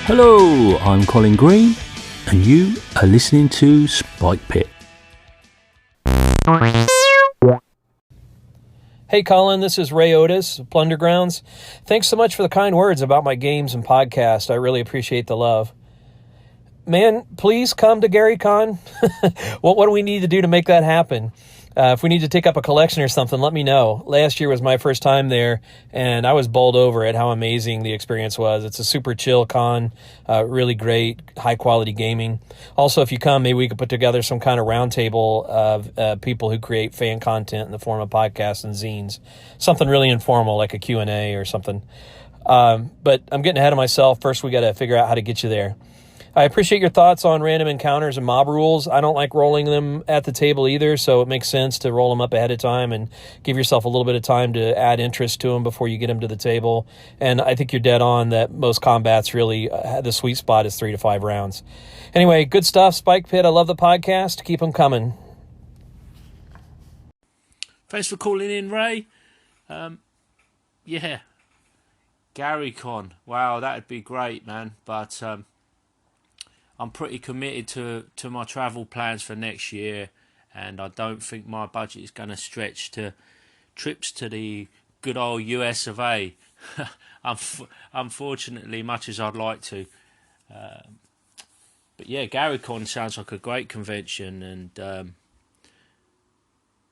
Hello, I'm Colin Green, and you are listening to Spike Pit. Hey Colin, this is Ray Otis of Plundergrounds. Thanks so much for the kind words about my games and podcast. I really appreciate the love. Man, please come to GaryCon. What do we need to do to make that happen? If we need to take up a collection or something, let me know. Last year was my first time there, and I was bowled over at how amazing the experience was. It's a super chill con, really great, high-quality gaming. Also, if you come, maybe we could put together some kind of roundtable of people who create fan content in the form of podcasts and zines. Something really informal, like a Q&A or something. But I'm getting ahead of myself. First, we got to figure out how to get you there. I appreciate your thoughts on random encounters and mob rules. I don't like rolling them at the table either, so it makes sense to roll them up ahead of time and give yourself a little bit of time to add interest to them before you get them to the table. And I think you're dead on that most combats really, the sweet spot is 3 to 5 rounds. Anyway, good stuff, Spike Pit. I love the podcast. Keep them coming. Thanks for calling in, Ray. Yeah, GaryCon. Wow, that'd be great, man. But I'm pretty committed to my travel plans for next year, and I don't think my budget is going to stretch to trips to the good old US of A. Unfortunately, much as I'd like to. But yeah, GaryCon sounds like a great convention, and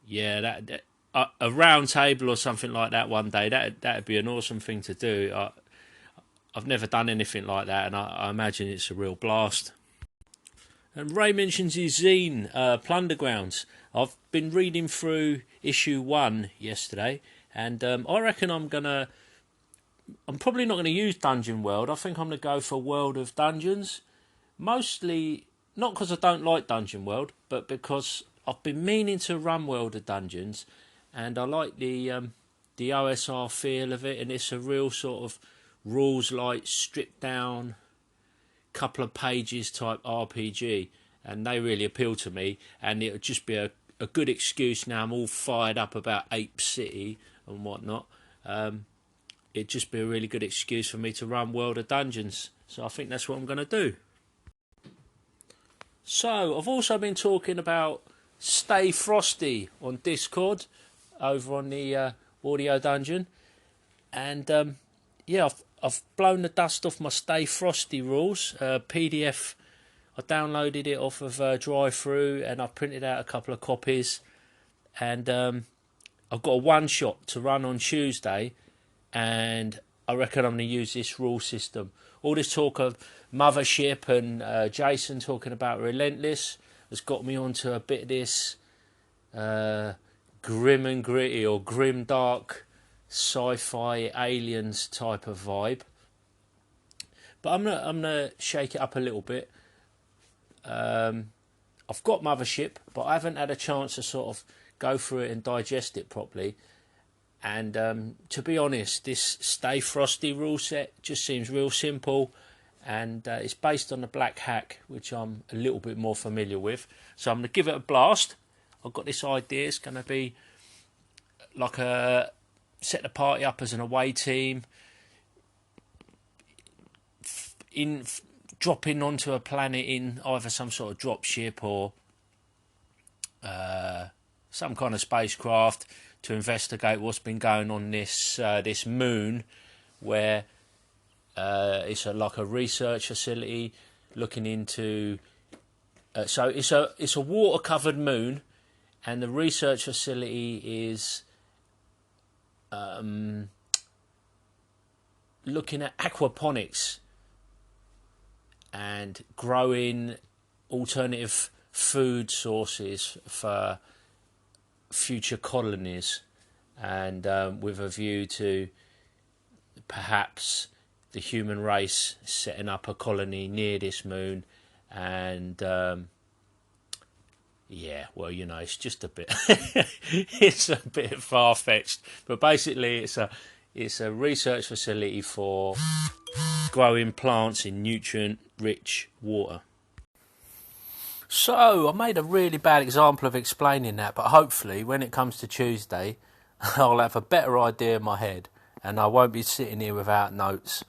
yeah, that a round table or something like that one day, that'd be an awesome thing to do. I've never done anything like that, and I imagine it's a real blast. And Ray mentions his zine, Plundergrounds. I've been reading through issue 1 yesterday, and I reckon I'm probably not going to use Dungeon World. I think I'm going to go for World of Dungeons. Mostly, not because I don't like Dungeon World, but because I've been meaning to run World of Dungeons, and I like the OSR feel of it, and it's a real sort of rules-light, stripped down, couple of pages type RPG, and they really appeal to me, and it would just be a good excuse. Now I'm all fired up about Ape City and whatnot. It'd just be a really good excuse for me to run World of Dungeons, so I think that's what I'm going to do. So I've also been talking about Stay Frosty on Discord over on the Audio Dungeon, and yeah, I've blown the dust off my Stay Frosty rules. PDF, I downloaded it off of Drive-Thru, and I printed out a couple of copies. And I've got a one-shot to run on Tuesday, and I reckon I'm going to use this rule system. All this talk of Mothership and Jason talking about Relentless has got me onto a bit of this grim and gritty or grim dark sci-fi aliens type of vibe, but I'm gonna shake it up a little bit. I've got Mothership, but I haven't had a chance to sort of go through it and digest it properly. And to be honest, this Stay Frosty rule set just seems real simple, and it's based on the Black Hack, which I'm a little bit more familiar with. So I'm gonna give it a blast. I've got this idea. It's gonna be like set the party up as an away team, dropping onto a planet in either some sort of drop ship or some kind of spacecraft to investigate what's been going on this moon, where it's like a research facility looking into. So it's a water covered moon, and the research facility is looking at aquaponics and growing alternative food sources for future colonies, and with a view to perhaps the human race setting up a colony near this moon. And yeah, well, you know, it's just a bit it's a bit far-fetched, but basically it's a research facility for growing plants in nutrient-rich water. So I made a really bad example of explaining that, but hopefully when it comes to Tuesday I'll have a better idea in my head, and I won't be sitting here without notes.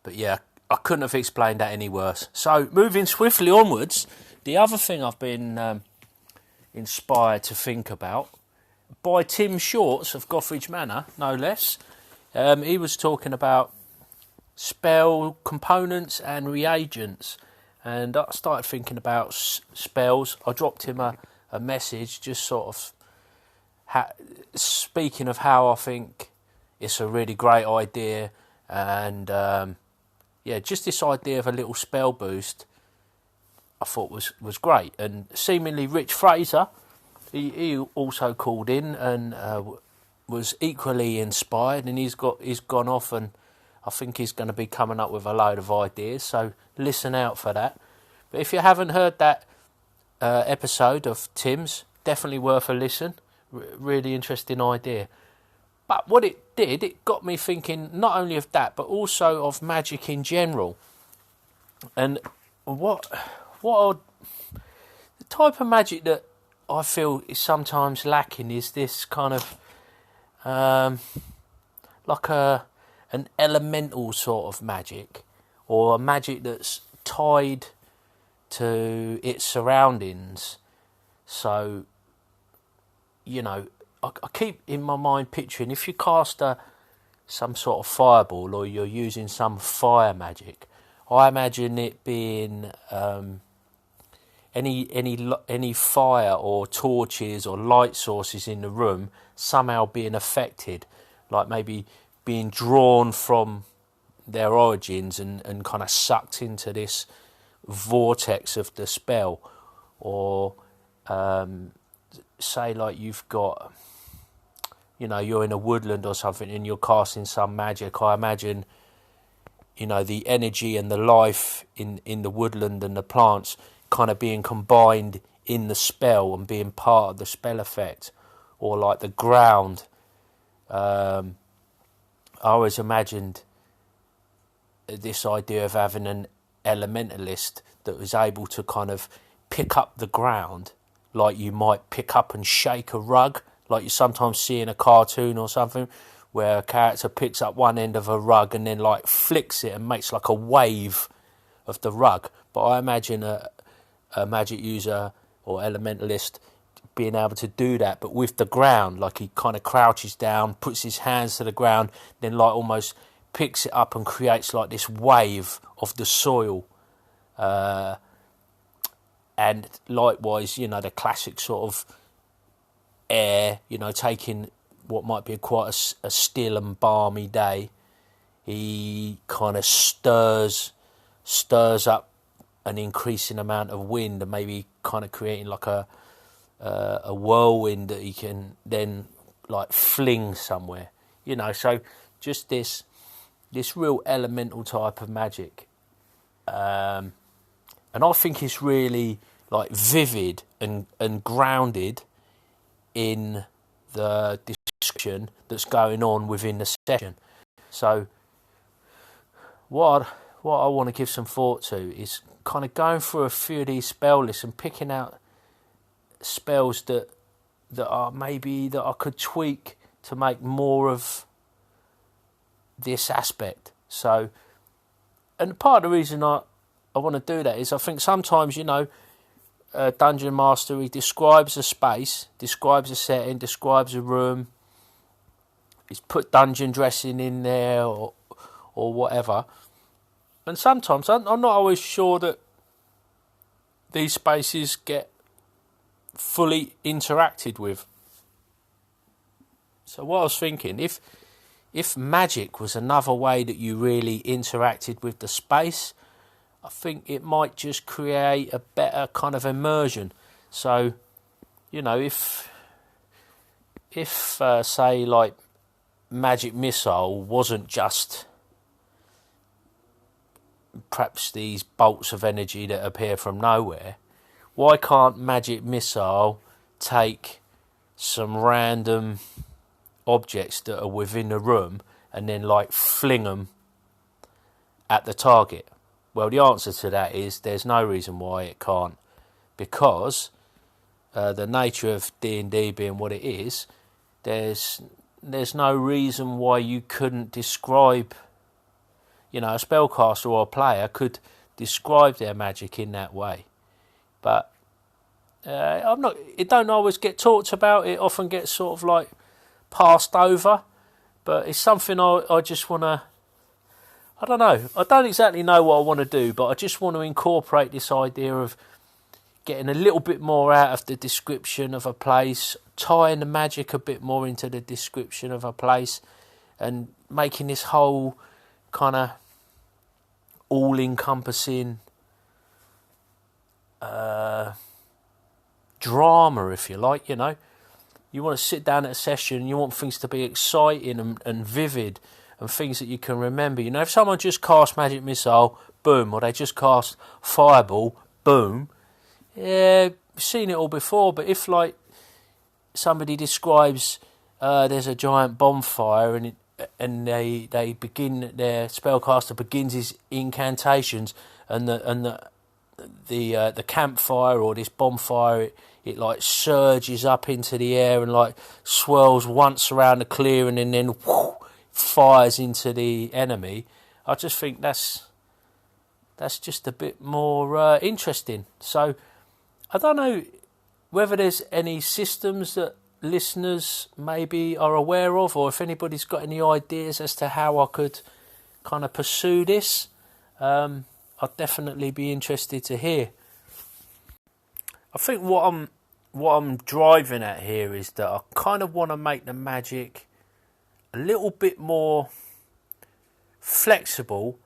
But yeah, I couldn't have explained that any worse. So moving swiftly onwards, the other thing I've been inspired to think about, by Tim Shorts of Gothridge Manor, no less. He was talking about spell components and reagents, and I started thinking about spells. I dropped him a message, just sort of speaking of how I think it's a really great idea, and just this idea of a little spell boost I thought was great. And seemingly Rich Fraser, he also called in and was equally inspired, and he's gone off, and I think he's going to be coming up with a load of ideas, so listen out for that. But if you haven't heard that episode of Tim's, definitely worth a listen. Really interesting idea. But what it did, it got me thinking not only of that, but also of magic in general. And what the type of magic that I feel is sometimes lacking is this kind of like an elemental sort of magic, or a magic that's tied to its surroundings. So, you know, I keep in my mind picturing, if you cast some sort of fireball, or you're using some fire magic, I imagine it being any fire or torches or light sources in the room somehow being affected, like maybe being drawn from their origins and kind of sucked into this vortex of the spell. Or say like you've got, you know, you're in a woodland or something and you're casting some magic. I imagine, you know, the energy and the life in the woodland and the plants kind of being combined in the spell and being part of the spell effect. Or like the ground. I always imagined this idea of having an elementalist that was able to kind of pick up the ground, like you might pick up and shake a rug, like you sometimes see in a cartoon or something, where a character picks up one end of a rug and then like flicks it and makes like a wave of the rug. But I imagine a magic user or elementalist being able to do that, but with the ground, like he kind of crouches down, puts his hands to the ground, then like almost picks it up and creates like this wave of the soil. And likewise, you know, the classic sort of air, you know, taking what might be quite a still and balmy day, he kind of stirs up an increasing amount of wind, and maybe kind of creating like a whirlwind that he can then like fling somewhere, you know. So just this real elemental type of magic, and I think it's really like vivid and grounded in the discussion that's going on within the session. So what I want to give some thought to is kind of going through a few of these spell lists and picking out spells that are maybe that I could tweak to make more of this aspect. So, and part of the reason I want to do that is I think sometimes, you know, Dungeon Master, he describes a space, describes a setting, describes a room, he's put dungeon dressing in there or whatever, and sometimes I'm not always sure that these spaces get fully interacted with. So what I was thinking, if magic was another way that you really interacted with the space, I think it might just create a better kind of immersion. So, you know, if say like Magic Missile wasn't just perhaps these bolts of energy that appear from nowhere, why can't Magic Missile take some random objects that are within the room and then like fling them at the target? Well, the answer to that is there's no reason why it can't, because the nature of D&D being what it is, there's no reason why you couldn't describe, a spellcaster or a player could describe their magic in that way. But it don't always get talked about. It often gets sort of like passed over. But it's something I just want to... I don't know. I don't exactly know what I want to do, but I just want to incorporate this idea of getting a little bit more out of the description of a place, tying the magic a bit more into the description of a place, and making this whole kind of all-encompassing drama, if you like, You want to sit down at a session and you want things to be exciting and vivid and things that you can remember. If someone just cast Magic Missile, boom, or they just cast Fireball, boom, yeah, we've seen it all before. But if, like, somebody describes there's a giant bonfire and they begin, their spellcaster begins his incantations and the campfire or this bonfire, it like surges up into the air and like swirls once around the clearing and then fires into the enemy. I just think that's just a bit more interesting. So I don't know whether there's any systems that listeners maybe are aware of, or if anybody's got any ideas as to how I could kind of pursue this. I'd definitely be interested to hear. I think what I'm driving at here is that I kind of want to make the magic a little bit more flexible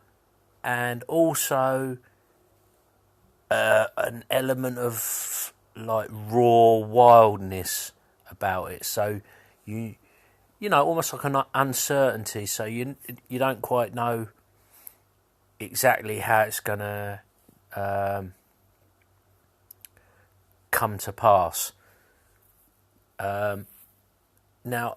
and also an element of like raw wildness about it. So you almost like an uncertainty. So you don't quite know exactly how it's gonna come to pass. Now,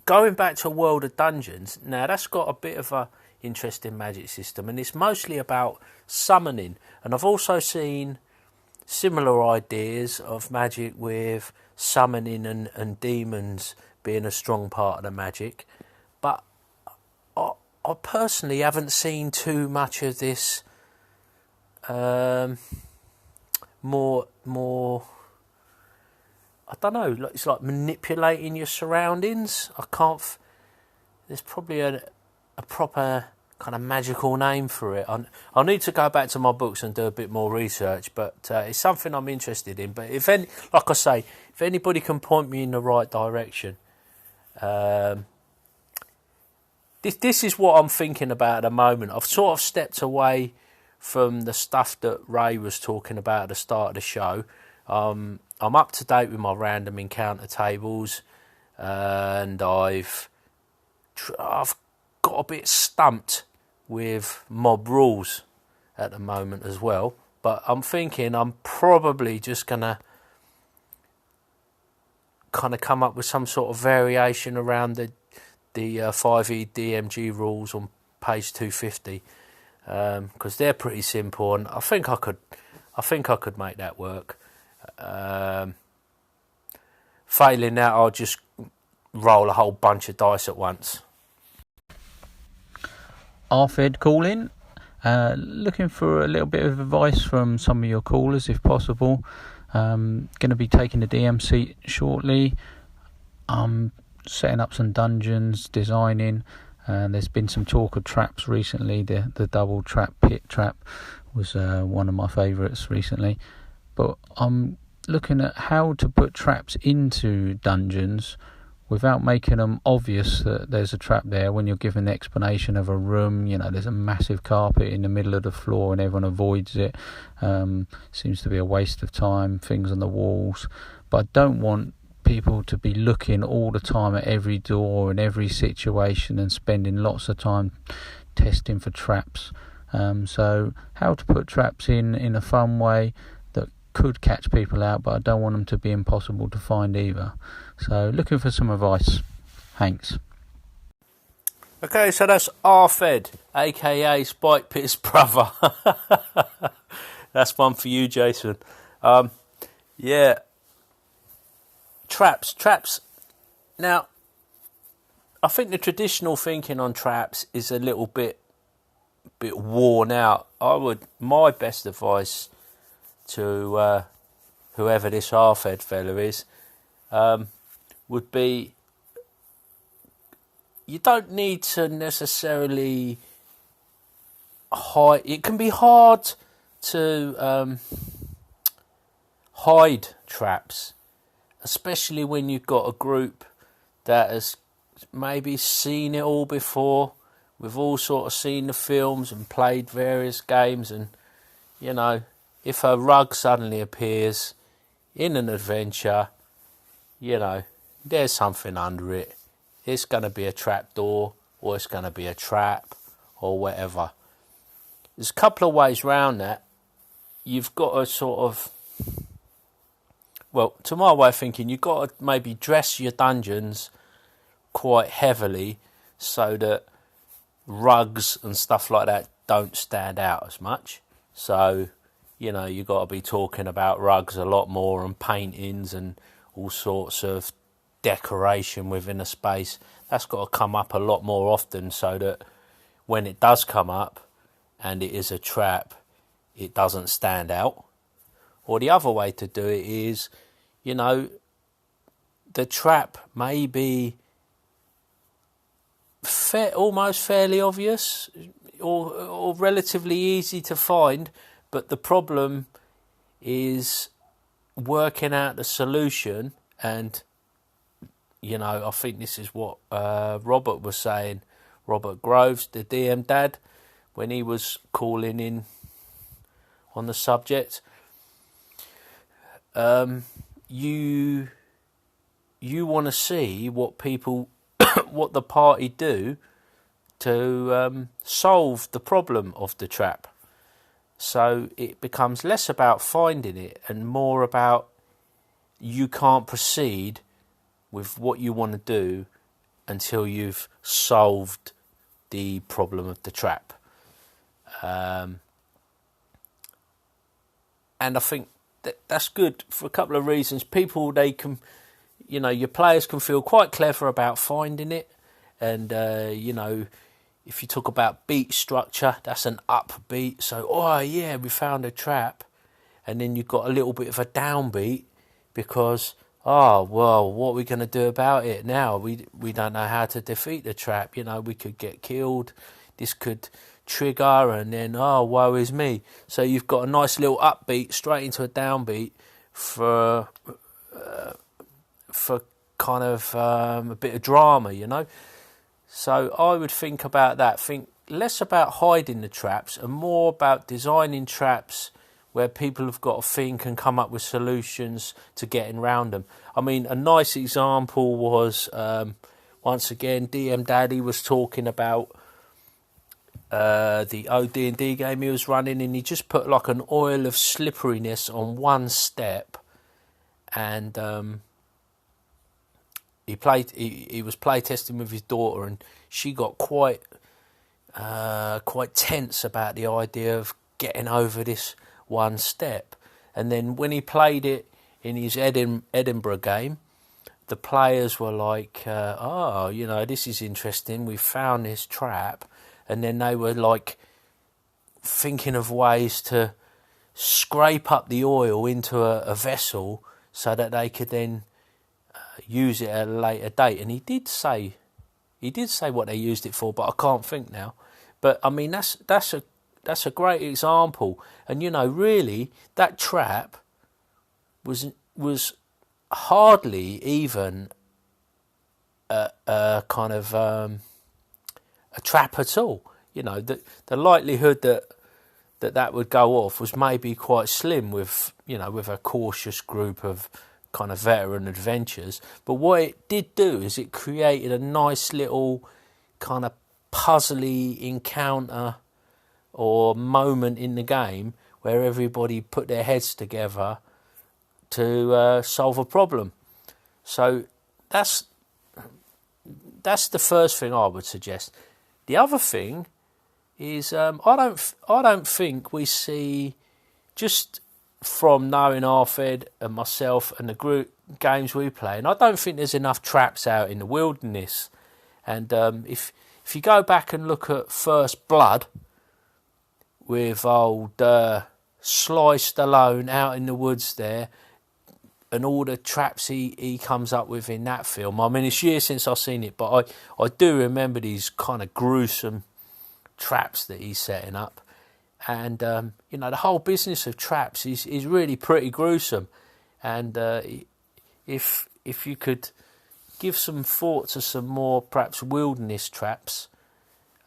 going back to World of Dungeons, now that's got a bit of a interesting magic system, and it's mostly about summoning. And I've also seen similar ideas of magic with summoning and demons being a strong part of the magic. But I personally haven't seen too much of this more I don't know, it's like manipulating your surroundings. There's probably a proper kind of magical name for it. I'll need to go back to my books and do a bit more research, but it's something I'm interested in. But like I say, if anybody can point me in the right direction, this is what I'm thinking about at the moment. I've sort of stepped away from the stuff that Ray was talking about at the start of the show. I'm up to date with my random encounter tables, and I've got a bit stumped with mob rules at the moment as well. But I'm thinking I'm probably just gonna kind of come up with some sort of variation around the 5e DMG rules on page 250, because they're pretty simple, and I think I could make that work. Failing that, I'll just roll a whole bunch of dice at once. Arfed calling, looking for a little bit of advice from some of your callers if possible. Going to be taking the DM seat shortly. I'm setting up some dungeons, designing, and there's been some talk of traps recently. The double trap, pit trap was one of my favourites recently. But I'm looking at how to put traps into dungeons without making them obvious that there's a trap there. When you're given the explanation of a room, there's a massive carpet in the middle of the floor and everyone avoids it. Seems to be a waste of time, things on the walls. But I don't want people to be looking all the time at every door and every situation and spending lots of time testing for traps. So how to put traps in a fun way that could catch people out, but I don't want them to be impossible to find either. So looking for some advice. Thanks. Okay, so that's Arfed, aka Spike Pit's brother. That's one for you, Jason. Yeah. Traps. Now, I think the traditional thinking on traps is a little bit worn out. My best advice to whoever this half-head fella is would be, you don't need to necessarily hide. It can be hard to hide traps, especially when you've got a group that has maybe seen it all before. We've all sort of seen the films and played various games, and you know, if a rug suddenly appears in an adventure, you know, there's something under it. It's going to be a trap door, or it's going to be a trap, or whatever. There's a couple of ways round that. You've got to sort of, well, to my way of thinking, you've got to maybe dress your dungeons quite heavily so that rugs and stuff like that don't stand out as much. So, you know, you've got to be talking about rugs a lot more, and paintings and all sorts of decoration within a space. That's got to come up a lot more often, so that when it does come up and it is a trap, it doesn't stand out. Or the other way to do it is, you know, the trap may be almost fairly obvious or relatively easy to find, but the problem is working out the solution. And you know, I think this is what Robert was saying, Robert Groves, the DM dad, when he was calling in on the subject. You want to see what people what the party do to solve the problem of the trap. So it becomes less about finding it and more about, you can't proceed with what you want to do until you've solved the problem of the trap. And I think that's good for a couple of reasons. People, they can, you know, your players can feel quite clever about finding it. And, you know, if you talk about beat structure, that's an upbeat. So, oh yeah, we found a trap. And then you've got a little bit of a downbeat because, oh, well, what are we going to do about it now? We don't know how to defeat the trap. You know, we could get killed. This could trigger, and then, oh, woe is me. So you've got a nice little upbeat straight into a downbeat for kind of a bit of drama, you know. So I would think about that. Think less about hiding the traps and more about designing traps where people have got to think and come up with solutions to getting around them. I mean, a nice example was, once again, DM Daddy was talking about the OD&D game he was running, and he just put like an oil of slipperiness on one step, and he was play testing with his daughter, and she got quite tense about the idea of getting over this one step. And then when he played it in his Edinburgh game, the players were like, oh, you know, this is interesting, we found this trap. And then they were like thinking of ways to scrape up the oil into a vessel so that they could then use it at a later date. And he did say what they used it for, but I can't think now. But I mean, that's a great example. And you know, really, that trap was hardly even a kind of a trap at all. You know, the likelihood that would go off was maybe quite slim with, you know, with a cautious group of kind of veteran adventurers. But what it did do is it created a nice little kind of puzzly encounter or moment in the game where everybody put their heads together to solve a problem. So that's the first thing I would suggest. The other thing is I don't think we see, just from knowing Arfed and myself and the group games we play, and I don't think there's enough traps out in the wilderness. And if you go back and look at First Blood with old Sly Stallone out in the woods there, and all the traps he comes up with in that film. I mean, it's years since I've seen it, but I do remember these kind of gruesome traps that he's setting up. And, the whole business of traps is really pretty gruesome. And if you could give some thought to some more, perhaps, wilderness traps,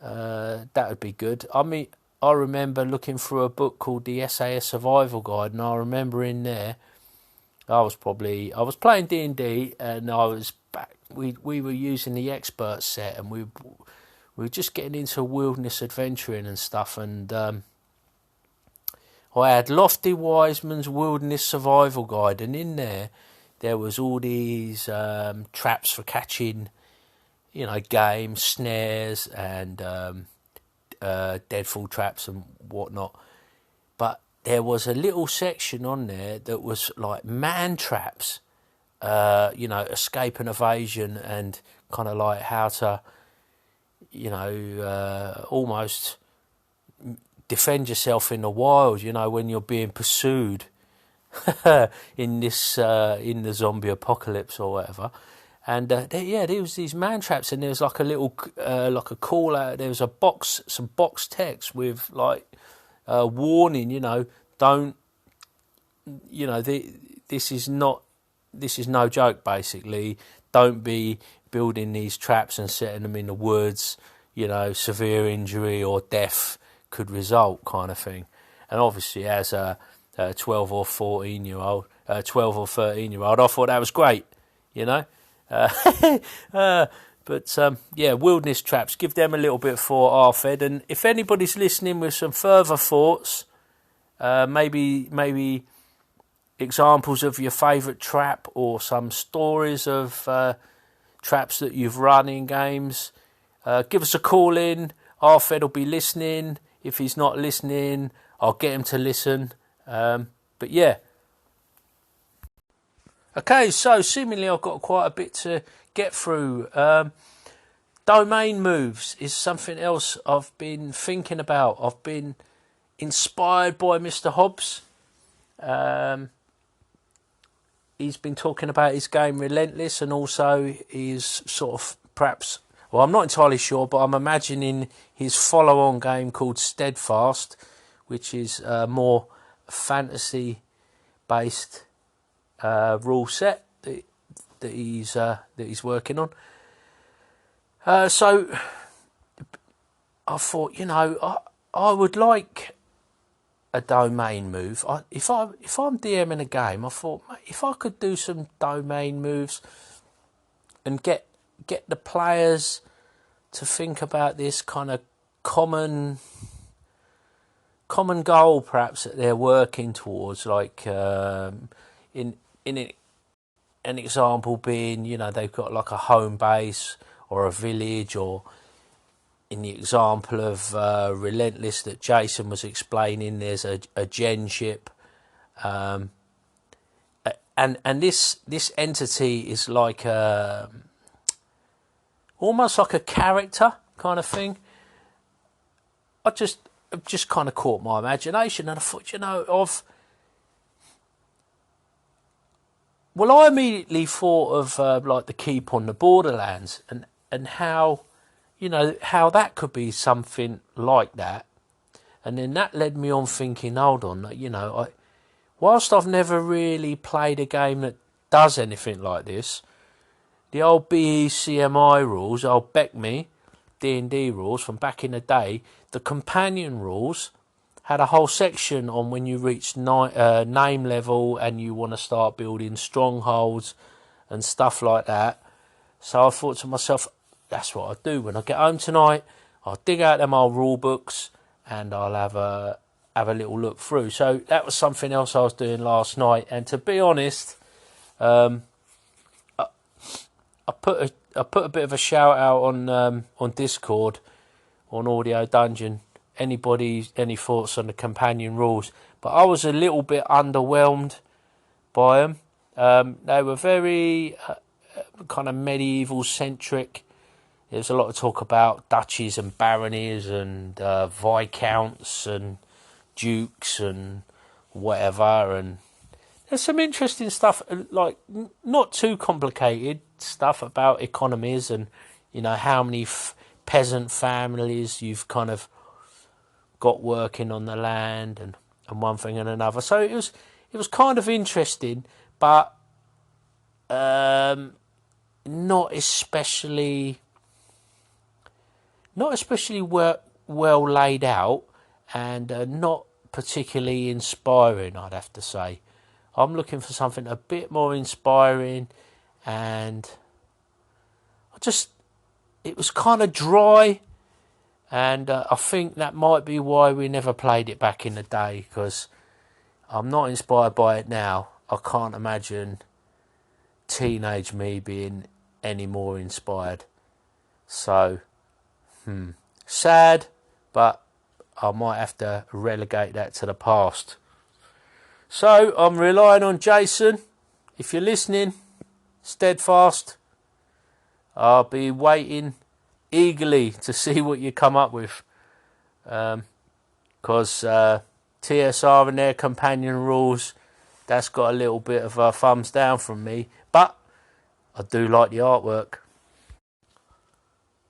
that would be good. I mean, I remember looking through a book called the SAS Survival Guide, and I remember in there, I was playing D&D, and I was back. We were using the expert set, and we were just getting into wilderness adventuring and stuff. And I had Lofty Wiseman's Wilderness Survival Guide, and in there was all these traps for catching, game snares and deadfall traps and whatnot. But there was a little section on there that was like man traps, escape and evasion, and kind of like how to, almost defend yourself in the wild, when you're being pursued in the zombie apocalypse or whatever. And there was these man traps, and there was like a little, like a call out. There was some box text with like, warning, don't, this is no joke, basically. Don't be building these traps and setting them in the woods, severe injury or death could result, kind of thing. And obviously, as a 12 or 14-year-old, 12 or 13-year-old, I thought that was great, But wilderness traps, give them a little bit of thought, Arfed. And if anybody's listening with some further thoughts, maybe examples of your favourite trap or some stories of traps that you've run in games, give us a call in. Arfed will be listening. If he's not listening, I'll get him to listen. But yeah. Okay, so seemingly I've got quite a bit to get through. Domain moves is something else I've been thinking about. I've been inspired by Mr. Hobbs. He's been talking about his game Relentless, and also his sort of perhaps, well, I'm not entirely sure, but I'm imagining his follow-on game called Steadfast, which is a more fantasy-based rule set that he's working on. So I thought, I would like a domain move. If I'm DMing a game, I thought, mate, if I could do some domain moves and get the players to think about this kind of common goal, perhaps, that they're working towards, like in an example being, they've got like a home base or a village, or in the example of Relentless that Jason was explaining, there's a gen ship, and this entity is like almost like a character kind of thing. It just kind of caught my imagination, and I thought, I immediately thought of like the Keep on the Borderlands, and how, how that could be something like that. And then that led me on thinking, hold on, whilst I've never really played a game that does anything like this, the old BECMI rules, old BECMI D&D rules from back in the day, the companion rules had a whole section on when you reach name level and you want to start building strongholds and stuff like that. So I thought to myself, that's what I'll do when I get home tonight. I'll dig out them old rule books and I'll have a little look through. So that was something else I was doing last night. And to be honest, I put a bit of a shout out on Discord, on Audio Dungeon. Any thoughts on the companion rules? But I was a little bit underwhelmed by them. They were very kind of medieval centric. There's a lot of talk about duchies and baronies and viscounts and dukes and whatever, and there's some interesting stuff, like not too complicated stuff about economies and, you know, how many peasant families you've kind of got working on the land and one thing and another. So it was kind of interesting, but not especially well laid out, and not particularly inspiring, I'd have to say. I'm looking for something a bit more inspiring, and it was kind of dry, and I think that might be why we never played it back in the day, because I'm not inspired by it now. I can't imagine teenage me being any more inspired. So, sad, but I might have to relegate that to the past. So I'm relying on Jason. If you're listening, steadfast, I'll be waiting eagerly to see what you come up with. Because TSR and their companion rules, that's got a little bit of a thumbs down from me. But I do like the artwork.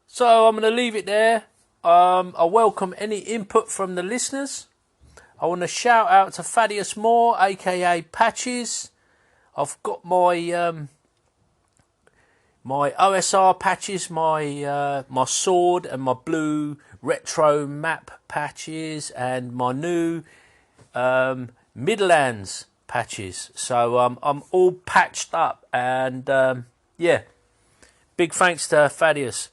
So I'm going to leave it there. I welcome any input from the listeners. I want to shout out to Thaddeus Moore, aka Patches. I've got my my OSR patches, my sword and my blue retro map patches, and my new Midlands patches. So I'm all patched up, and yeah, big thanks to Thaddeus.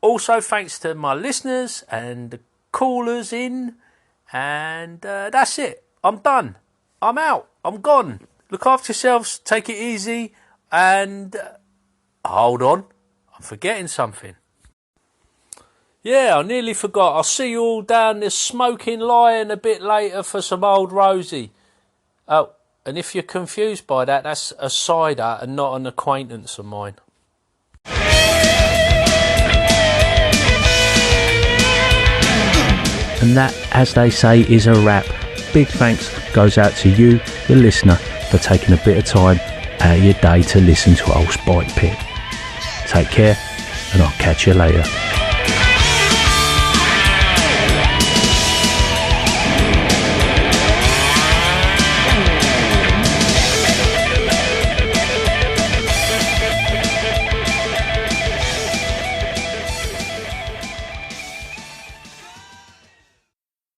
Also, thanks to my listeners and the callers in. And that's it. I'm done. I'm out. I'm gone. Look after yourselves. Take it easy. And hold on. I'm forgetting something. Yeah, I nearly forgot. I'll see you all down the Smoking Lion a bit later for some Old Rosie. Oh, and if you're confused by that, that's a cider and not an acquaintance of mine. And that, as they say, is a wrap. Big thanks goes out to you, the listener, for taking a bit of time out of your day to listen to Old Spike Pit. Take care, and I'll catch you later.